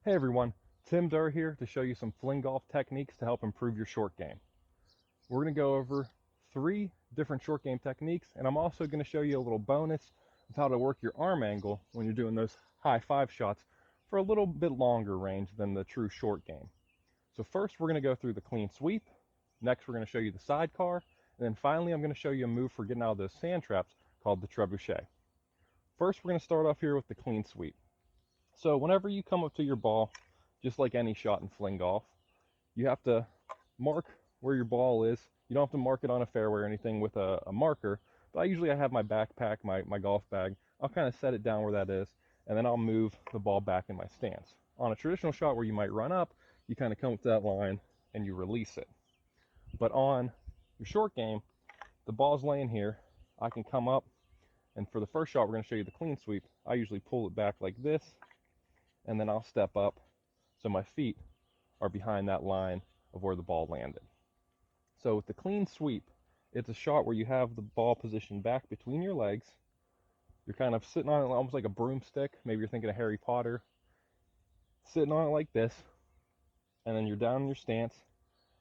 Hey everyone, Tim Durr here to show you some FlingGolf techniques to help improve your short game. We're going to go over 3 different short game techniques, and I'm also going to show you a little bonus of how to work your arm angle when you're doing those high 5 shots for a little bit longer range than the true short game. So first we're going to go through the clean sweep, next we're going to show you the sidecar, and then finally I'm going to show you a move for getting out of those sand traps called the Trebuchet. First we're going to start off here with the clean sweep. So whenever you come up to your ball, just like any shot in FlingGolf, you have to mark where your ball is. You don't have to mark it on a fairway or anything with a marker, but I have my backpack, my golf bag. I'll kind of set it down where that is, and then I'll move the ball back in my stance. On a traditional shot where you might run up, you kind of come up to that line and you release it. But on your short game, the ball's laying here. I can come up, and for the first shot, we're going to show you the clean sweep. I usually pull it back like this, and then I'll step up so my feet are behind that line of where the ball landed. So with the clean sweep, it's a shot where you have the ball positioned back between your legs. You're kind of sitting on it almost like a broomstick. Maybe you're thinking of Harry Potter. Sitting on it like this, and then you're down in your stance.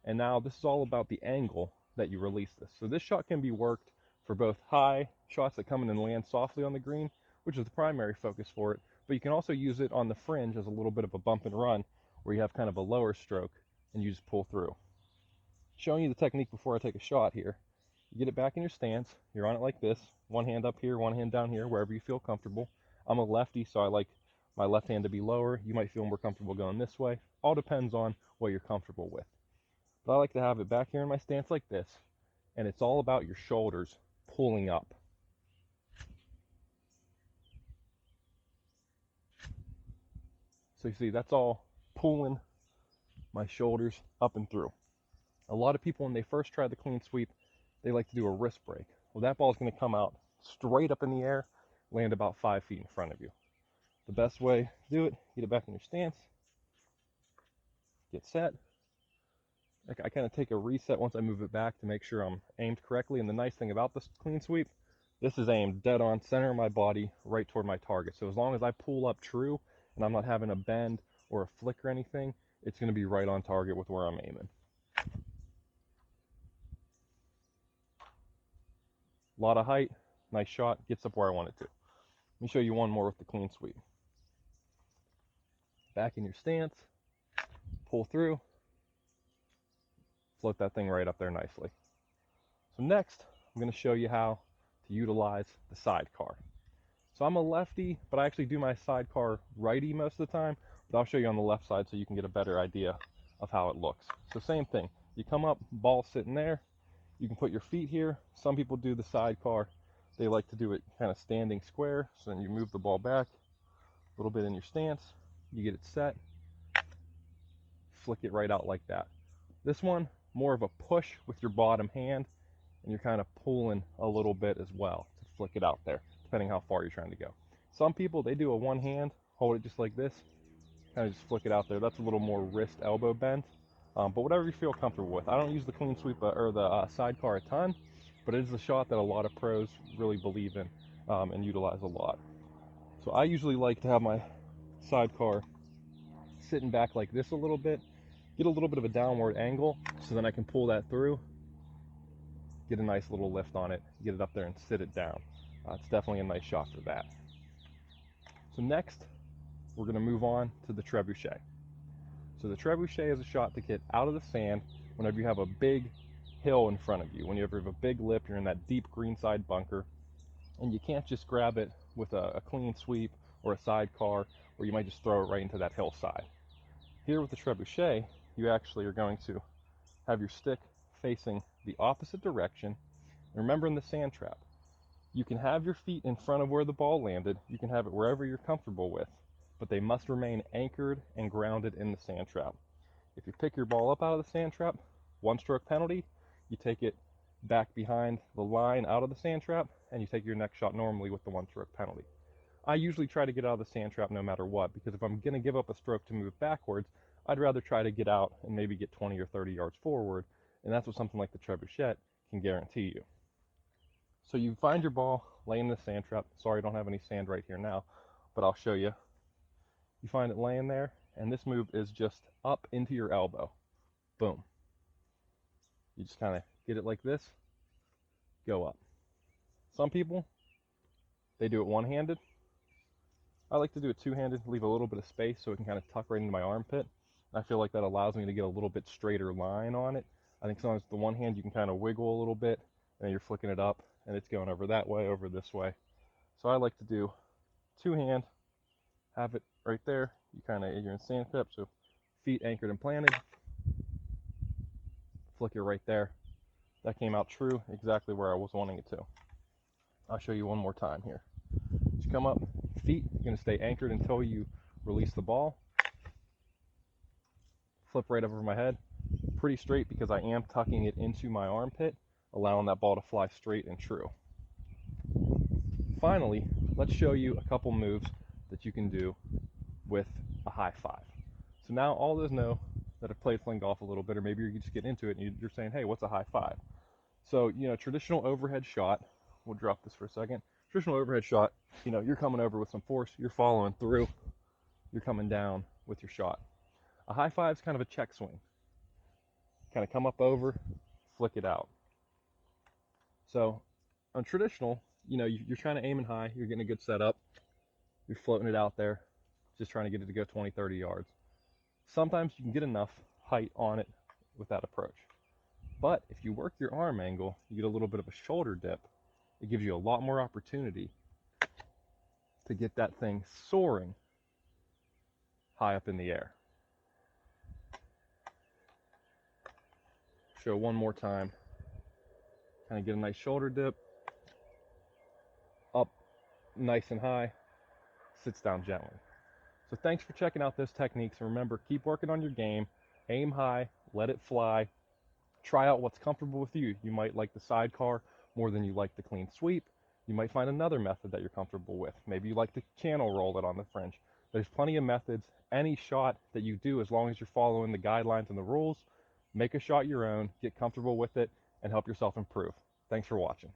And now this is all about the angle that you release this. So this shot can be worked for both high shots that come in and land softly on the green, which is the primary focus for it, but you can also use it on the fringe as a little bit of a bump and run where you have kind of a lower stroke and you just pull through. Showing you the technique before I take a shot here. You get it back in your stance, you're on it like this, one hand up here, one hand down here, wherever you feel comfortable. I'm a lefty, so I like my left hand to be lower. You might feel more comfortable going this way. All depends on what you're comfortable with. But I like to have it back here in my stance like this, and it's all about your shoulders pulling up. So you see, that's all pulling my shoulders up and through. A lot of people, when they first try the clean sweep, they like to do a wrist break. Well, that ball is going to come out straight up in the air, land about 5 feet in front of you. The best way to do it, get it back in your stance, get set. I kind of take a reset once I move it back to make sure I'm aimed correctly. And the nice thing about this clean sweep, this is aimed dead on center of my body, right toward my target. So as long as I pull up true and I'm not having a bend or a flick or anything, it's going to be right on target with where I'm aiming. A lot of height, nice shot, gets up where I want it to. Let me show you one more with the clean sweep. Back in your stance, pull through, float that thing right up there nicely. So next, I'm going to show you how to utilize the sidecar. So I'm a lefty, but I actually do my sidecar righty most of the time, but I'll show you on the left side so you can get a better idea of how it looks. So same thing, you come up, ball sitting there, you can put your feet here. Some people do the sidecar, they like to do it kind of standing square, so then you move the ball back a little bit in your stance, you get it set, flick it right out like that. This one, more of a push with your bottom hand, and you're kind of pulling a little bit as well to flick it out there, depending how far you're trying to go. Some people, they do a one hand, hold it just like this, kind of just flick it out there. That's a little more wrist elbow bend, but whatever you feel comfortable with. I don't use the clean sweep or the sidecar a ton, but it is a shot that a lot of pros really believe in and utilize a lot. So I usually like to have my sidecar sitting back like this a little bit, get a little bit of a downward angle so then I can pull that through, get a nice little lift on it, get it up there and sit it down. It's definitely a nice shot for that. So next, we're going to move on to the Trebuchet. So the Trebuchet is a shot to get out of the sand whenever you have a big hill in front of you. Whenever you have a big lip, you're in that deep greenside bunker, and you can't just grab it with a clean sweep or a sidecar, or you might just throw it right into that hillside. Here with the Trebuchet, you actually are going to have your stick facing the opposite direction. And remember, in the sand trap, you can have your feet in front of where the ball landed, you can have it wherever you're comfortable with, but they must remain anchored and grounded in the sand trap. If you pick your ball up out of the sand trap, 1-stroke penalty, you take it back behind the line out of the sand trap, and you take your next shot normally with the 1-stroke penalty. I usually try to get out of the sand trap no matter what, because if I'm going to give up a stroke to move backwards, I'd rather try to get out and maybe get 20 or 30 yards forward, and that's what something like the Trebuchet can guarantee you. So you find your ball laying in the sand trap. Sorry, I don't have any sand right here now, but I'll show you. You find it laying there, And this move is just up into your elbow. Boom. You just kind of get it like this, go up. Some people, they do it one-handed. I like to do it two-handed, leave a little bit of space so it can kind of tuck right into my armpit. I feel like that allows me to get a little bit straighter line on it. I think sometimes with the one hand you can kind of wiggle a little bit, and then you're flicking it up, and it's going over that way, over this way. So I like to do two-hand, have it right there. You kind of, you're in sand grip, so feet anchored and planted. Flick it right there. That came out true, exactly where I was wanting it to. I'll show you one more time here. Just come up, feet, you're going to stay anchored until you release the ball. Flip right over my head. Pretty straight because I am tucking it into my armpit, allowing that ball to fly straight and true. Finally, let's show you a couple moves that you can do with a high five. So now all those know that have played FlingGolf a little bit, or maybe you just get into it and you're saying, hey, what's a high five? So, traditional overhead shot, we'll drop this for a second. Traditional overhead shot, you're coming over with some force, you're following through, you're coming down with your shot. A high five is kind of a check swing. Kind of come up over, flick it out. So on traditional, you're trying to aim high, you're getting a good setup, you're floating it out there, just trying to get it to go 20, 30 yards. Sometimes you can get enough height on it with that approach. But if you work your arm angle, you get a little bit of a shoulder dip. It gives you a lot more opportunity to get that thing soaring high up in the air. Show one more time. Kind of get a nice shoulder dip. Up nice and high. Sits down gently. So thanks for checking out those techniques. And remember, keep working on your game. Aim high. Let it fly. Try out what's comfortable with you. You might like the sidecar more than you like the clean sweep. You might find another method that you're comfortable with. Maybe you like to channel roll it on the fringe. There's plenty of methods. Any shot that you do, as long as you're following the guidelines and the rules, make a shot your own, get comfortable with it, and help yourself improve. Thanks for watching.